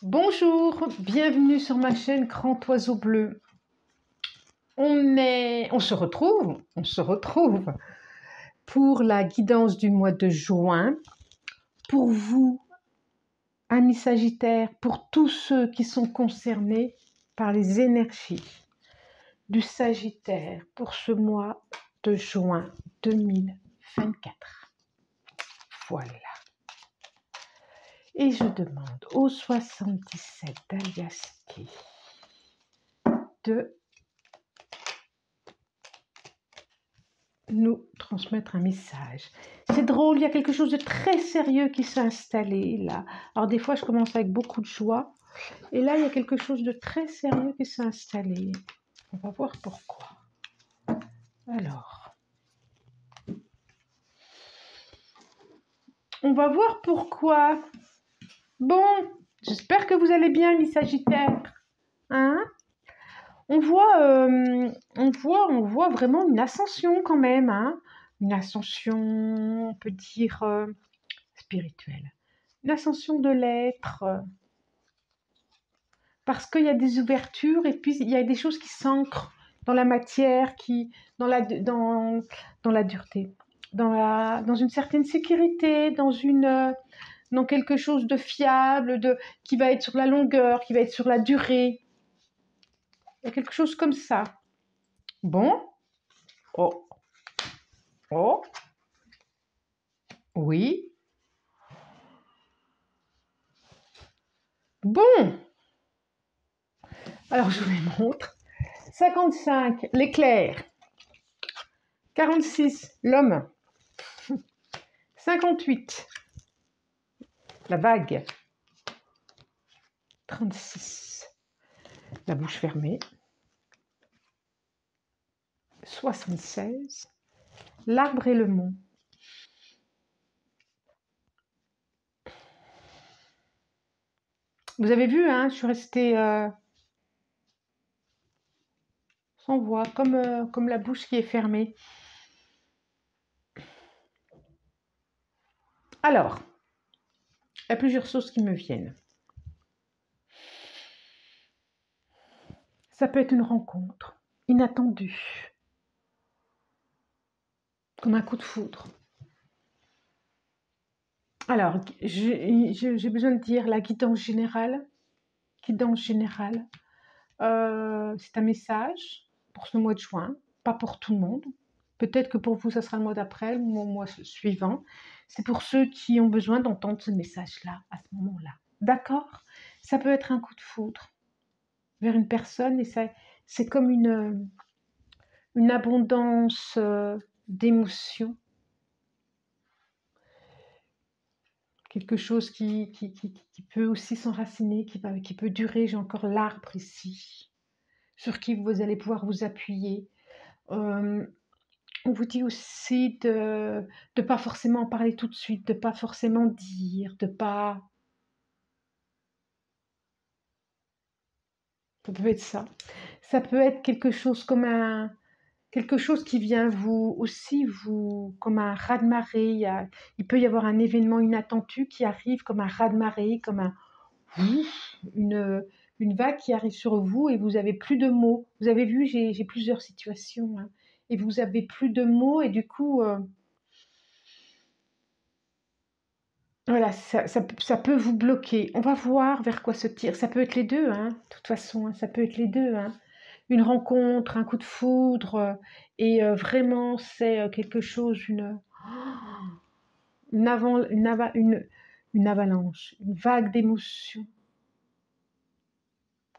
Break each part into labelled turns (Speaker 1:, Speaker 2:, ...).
Speaker 1: Bonjour, bienvenue sur ma chaîne Grand Oiseau Bleu. On se retrouve pour la guidance du mois de juin. Pour vous, amis Sagittaires, pour tous ceux qui sont concernés par les énergies du Sagittaire pour ce mois de juin 2024. Voilà. Et je demande au 77 d'Aliaski de nous transmettre un message. C'est drôle, il y a quelque chose de très sérieux qui s'est installé là. Alors des fois, je commence avec beaucoup de joie. Et là, il y a quelque chose de très sérieux qui s'est installé. On va voir pourquoi. Alors, on va voir pourquoi. Bon, j'espère que vous allez bien, les Sagittaires. Hein? On voit vraiment une ascension quand même, hein? Une ascension, on peut dire, spirituelle. Une ascension de l'être. Parce qu'il y a des ouvertures et puis il y a des choses qui s'ancrent dans la matière, dans la dureté, dans une certaine sécurité, dans quelque chose de fiable, qui va être sur la longueur, qui va être sur la durée. Il y a quelque chose comme ça. Bon. Oh. Oh. Oui. Bon. Alors, je vous les montre. 55, l'éclair. 46, l'homme. 58, la vague. 36, la bouche fermée. 76, l'arbre et le mont. Vous avez vu, hein, je suis restée sans voix, comme la bouche qui est fermée. Alors, il y a plusieurs choses qui me viennent. Ça peut être une rencontre inattendue, comme un coup de foudre. Alors, j'ai besoin de dire la guidance générale. C'est un message pour ce mois de juin, pas pour tout le monde. Peut-être que pour vous, ça sera le mois d'après, le mois suivant. C'est pour ceux qui ont besoin d'entendre ce message-là, à ce moment-là. D'accord? Ça peut être un coup de foudre vers une personne et c'est comme une abondance d'émotions. Quelque chose qui peut aussi s'enraciner, qui peut durer. J'ai encore l'arbre ici, sur qui vous allez pouvoir vous appuyer. On vous dit aussi de ne pas forcément en parler tout de suite, de ne pas forcément dire, de pas... Ça peut être ça. Ça peut être quelque chose comme quelque chose qui vient comme un raz-de-marée. Il peut y avoir un événement inattendu qui arrive comme un raz-de-marée, comme une vague qui arrive sur vous et vous n'avez plus de mots. Vous avez vu, j'ai plusieurs situations, hein, et vous n'avez plus de mots et du coup, voilà, ça peut vous bloquer. On va voir vers quoi se tire. Ça peut être les deux, hein, de toute façon, hein, ça peut être les deux, hein. Une rencontre, un coup de foudre, et vraiment, c'est quelque chose, une avalanche, une vague d'émotions.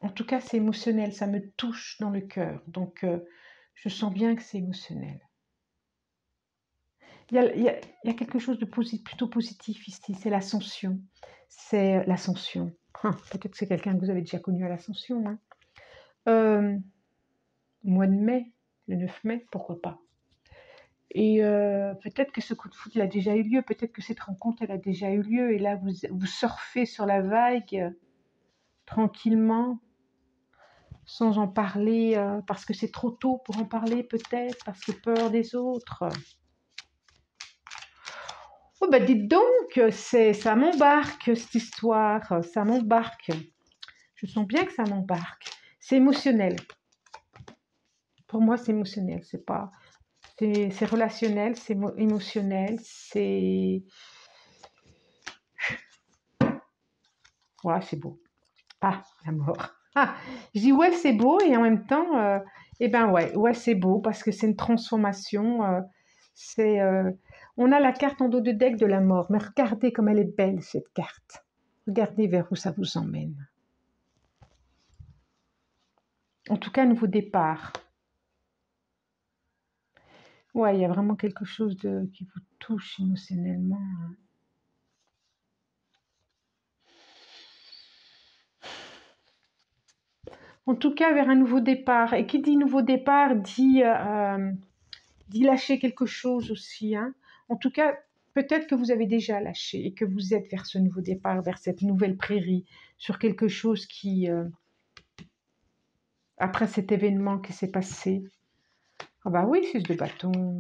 Speaker 1: En tout cas, c'est émotionnel, ça me touche dans le cœur. Donc, je sens bien que c'est émotionnel. Il y a quelque chose de plutôt positif ici, c'est l'ascension. C'est l'ascension. Peut-être que c'est quelqu'un que vous avez déjà connu à l'ascension. Hein. Mois de mai, le 9 mai, pourquoi pas. Et peut-être que ce coup de foudre il a déjà eu lieu, peut-être que cette rencontre elle a déjà eu lieu, et là vous surfez sur la vague tranquillement, sans en parler, parce que c'est trop tôt pour en parler peut-être, parce que peur des autres. Oh bah dites donc, ça m'embarque cette histoire, ça m'embarque. Je sens bien que ça m'embarque. C'est émotionnel. Pour moi, c'est émotionnel. C'est pas, c'est relationnel, c'est émotionnel, c'est. Ouais, c'est beau. Ah, la mort. Ah, je dis ouais, c'est beau et en même temps, eh ben ouais, c'est beau parce que c'est une transformation. C'est, on a la carte en dos de deck de la mort, mais regardez comme elle est belle cette carte. Regardez vers où ça vous emmène. En tout cas, un nouveau départ. Ouais, il y a vraiment quelque chose qui vous touche émotionnellement. En tout cas, vers un nouveau départ. Et qui dit nouveau départ dit lâcher quelque chose aussi. Hein. En tout cas, peut-être que vous avez déjà lâché et que vous êtes vers ce nouveau départ, vers cette nouvelle prairie, sur quelque chose qui, après cet événement qui s'est passé. Ah bah oui, 6 de bâton,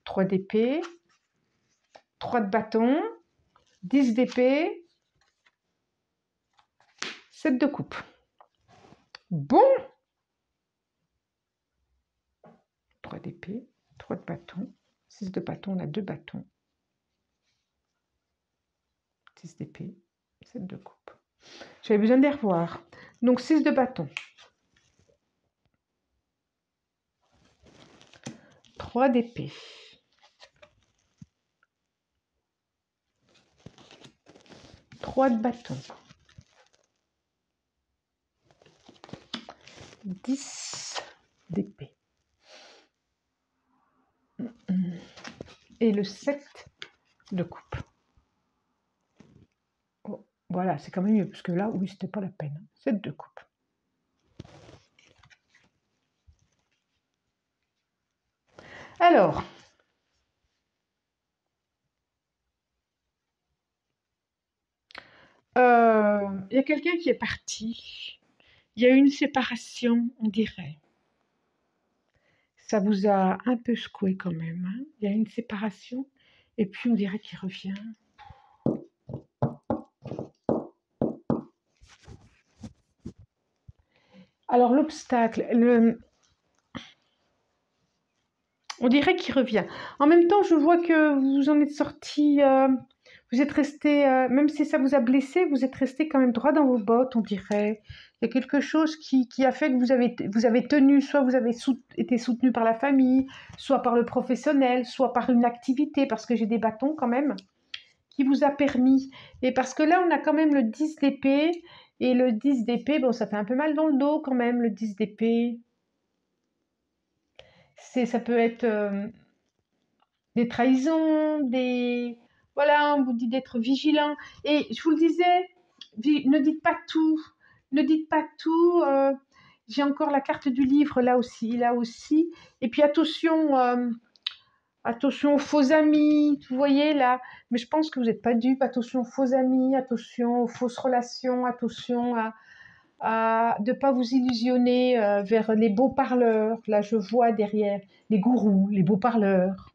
Speaker 1: 3 d'épée, 3 de bâton, 10 d'épée, 7 de coupe. Bon, 3 d'épée, 3 de bâton, 6 de bâton, on a 2 bâtons, 10 d'épée, 7 de coupe. J'avais besoin de les revoir. Donc 6 de bâton. 3 d'épée. 3 de bâton. 10 d'épée. Et le 7 de coupe. Oh, voilà, c'est quand même mieux, parce que là, oui, c'était pas la peine. 7 de coupe. Alors, il y a quelqu'un qui est parti. Il y a eu une séparation, on dirait. Ça vous a un peu secoué quand même. Hein. Il y a une séparation, et puis on dirait qu'il revient. Alors l'obstacle, on dirait qu'il revient. En même temps, je vois que vous en êtes sorti, vous êtes resté, même si ça vous a blessé, vous êtes resté quand même droit dans vos bottes, on dirait. Il y a quelque chose qui a fait que vous avez tenu, soit vous avez été soutenu par la famille, soit par le professionnel, soit par une activité, parce que j'ai des bâtons quand même, qui vous a permis. Et parce que là, on a quand même le 10 d'épée, et le 10 d'épée, bon, ça fait un peu mal dans le dos quand même, le 10 d'épée. Ça peut être des trahisons, des... Voilà, on vous dit d'être vigilant. Et je vous le disais, ne dites pas tout. Ne dites pas tout. J'ai encore la carte du livre là aussi, là aussi. Et puis attention, attention aux faux amis, vous voyez là. Mais je pense que vous n'êtes pas dupe. Attention aux faux amis, attention aux fausses relations, attention de ne pas vous illusionner vers les beaux parleurs. Là, je vois derrière les gourous, les beaux parleurs.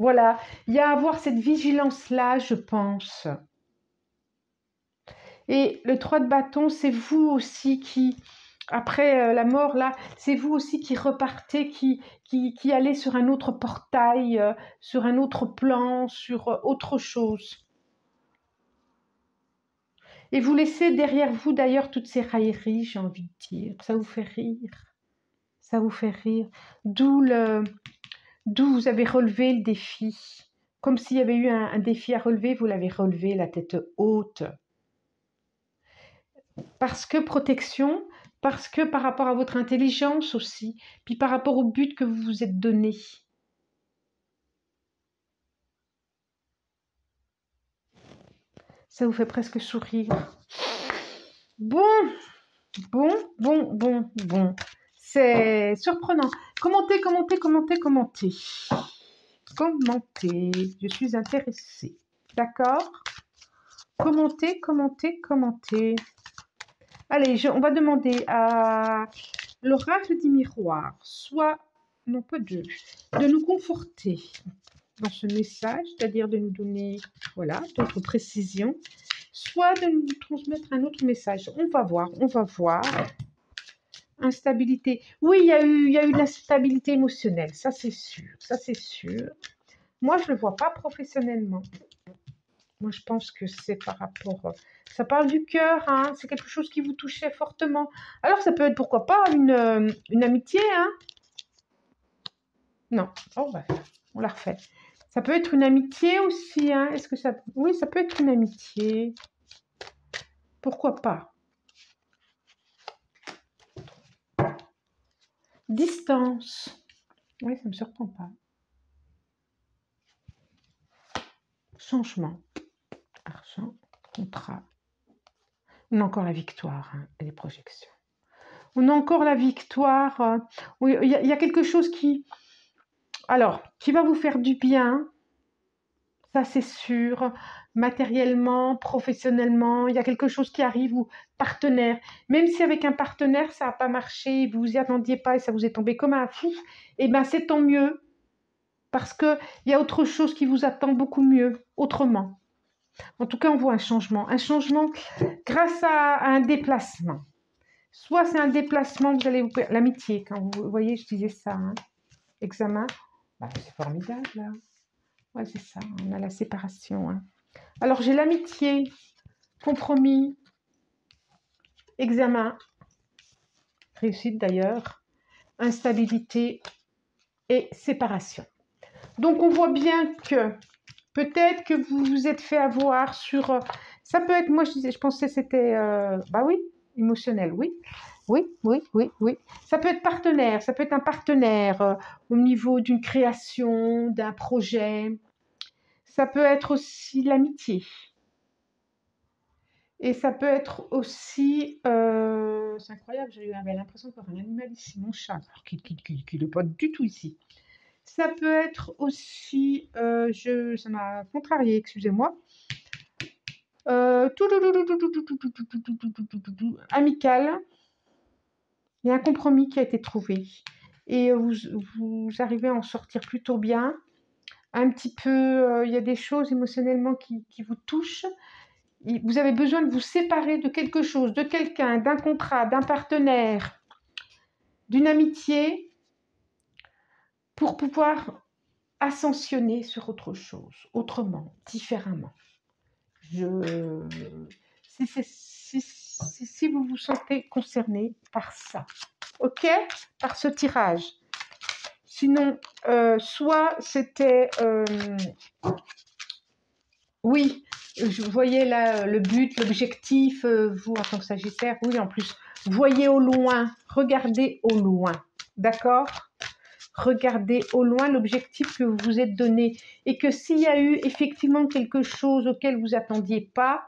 Speaker 1: Voilà, il y a à avoir cette vigilance-là, je pense. Et le 3 de bâton, c'est vous aussi qui, après la mort, là, c'est vous aussi qui repartez, qui allez sur un autre portail, sur un autre plan, sur autre chose. Et vous laissez derrière vous, d'ailleurs, toutes ces railleries, j'ai envie de dire. Ça vous fait rire. Ça vous fait rire. D'où vous avez relevé le défi. Comme s'il y avait eu un défi à relever, vous l'avez relevé la tête haute. Parce que protection, parce que par rapport à votre intelligence aussi, puis par rapport au but que vous vous êtes donné. Ça vous fait presque sourire. Bon. C'est surprenant. Commentez. Commentez. Je suis intéressée. D'accord? Commentez. Allez, on va demander à l'oracle du miroir, soit, non pas deux, de nous conforter. dans ce message, c'est-à-dire de nous donner, voilà, d'autres précisions, soit de nous transmettre un autre message. On va voir, on va voir. Instabilité. Oui, il y a eu de l'instabilité émotionnelle, ça c'est sûr, ça c'est sûr. Moi, je ne le vois pas professionnellement. Moi, je pense que c'est par rapport... Ça parle du cœur, hein, c'est quelque chose qui vous touchait fortement. Alors, ça peut être, pourquoi pas, une amitié, hein. Non, oh, bah, on la refait. Ça peut être une amitié aussi, hein. Est-ce que ça... Oui, ça peut être une amitié. Pourquoi pas? Distance. Oui, ça ne me surprend pas. Changement. Argent, contrat. On a encore la victoire, hein, et les projections. On a encore la victoire. Oui, il y a quelque chose qui... Alors, qui va vous faire du bien. Ça, c'est sûr. Matériellement, professionnellement, il y a quelque chose qui arrive ou partenaire. Même si avec un partenaire, ça n'a pas marché, vous vous y attendiez pas et ça vous est tombé comme un fou, eh bien, c'est tant mieux. Parce qu'il y a autre chose qui vous attend beaucoup mieux, autrement. En tout cas, on voit un changement grâce à un déplacement. Soit c'est un déplacement, vous allez vous perdre l'amitié, quand vous voyez, je disais ça, hein. Examen, bah, c'est formidable, là. Ouais, c'est ça, on a la séparation, hein. Alors, j'ai l'amitié, compromis, examen, réussite d'ailleurs, instabilité et séparation. Donc, on voit bien que peut-être que vous vous êtes fait avoir sur... ça peut être, moi je pensais que c'était... bah oui, émotionnel, oui. Oui. Ça peut être partenaire, ça peut être un partenaire au niveau d'une création, d'un projet. Ça peut être aussi l'amitié. Et ça peut être aussi... c'est incroyable, j'avais l'impression d'avoir un animal ici, mon chat, alors qu'il n'est pas du tout ici. Ça peut être aussi, ça m'a contrarié, excusez-moi. Amical. Il y a un compromis qui a été trouvé. Et vous arrivez à en sortir plutôt bien. Un petit peu, il y a des choses émotionnellement qui vous touchent. Vous avez besoin de vous séparer de quelque chose, de quelqu'un, d'un contrat, d'un partenaire, d'une amitié, pour pouvoir ascensionner sur autre chose, autrement, différemment. Si vous vous sentez concerné par ça, ok, par ce tirage. Sinon, soit c'était... oui, je voyais là le but, l'objectif, vous en tant que Sagittaire, oui, en plus, voyez au loin, regardez au loin, d'accord? Regardez au loin l'objectif que vous vous êtes donné et que s'il y a eu effectivement quelque chose auquel vous attendiez pas,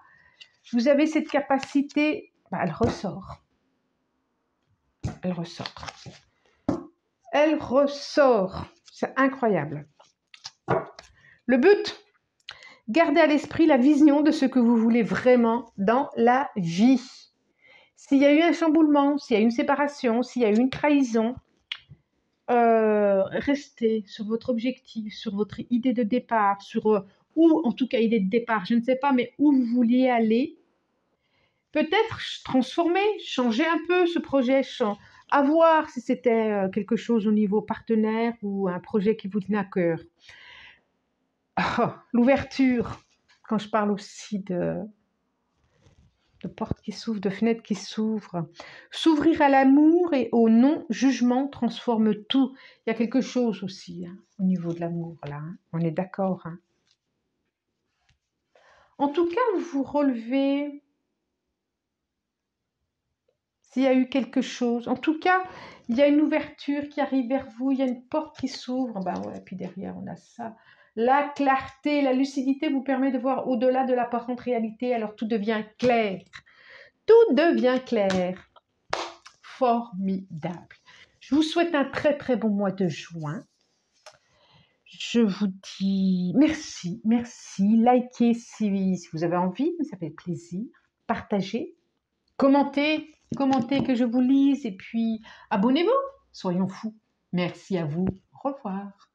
Speaker 1: vous avez cette capacité, bah, elle ressort. Elle ressort. Elle ressort. C'est incroyable. Le but, gardez à l'esprit la vision de ce que vous voulez vraiment dans la vie. S'il y a eu un chamboulement, s'il y a eu une séparation, s'il y a eu une trahison, restez sur votre objectif, sur votre idée de départ, sur ou en tout cas idée de départ, je ne sais pas, mais où vous vouliez aller. Peut-être transformer, changer un peu ce projet, à voir si c'était quelque chose au niveau partenaire ou un projet qui vous tenait à cœur. Oh, l'ouverture, quand je parle aussi de portes qui s'ouvrent, de fenêtres qui s'ouvrent. S'ouvrir à l'amour et au non-jugement transforme tout. Il y a quelque chose aussi, hein, au niveau de l'amour, là. Hein. On est d'accord. Hein. En tout cas, vous relevez s'il y a eu quelque chose. En tout cas, il y a une ouverture qui arrive vers vous, il y a une porte qui s'ouvre. Ben ouais, et puis derrière, on a ça. La clarté, la lucidité vous permet de voir au-delà de l'apparente réalité, alors tout devient clair. Tout devient clair. Formidable. Je vous souhaite un très très bon mois de juin. Je vous dis merci, merci. Likez si vous avez envie, ça fait plaisir. Partagez, commentez que je vous lise et puis abonnez-vous. Soyons fous. Merci à vous. Au revoir.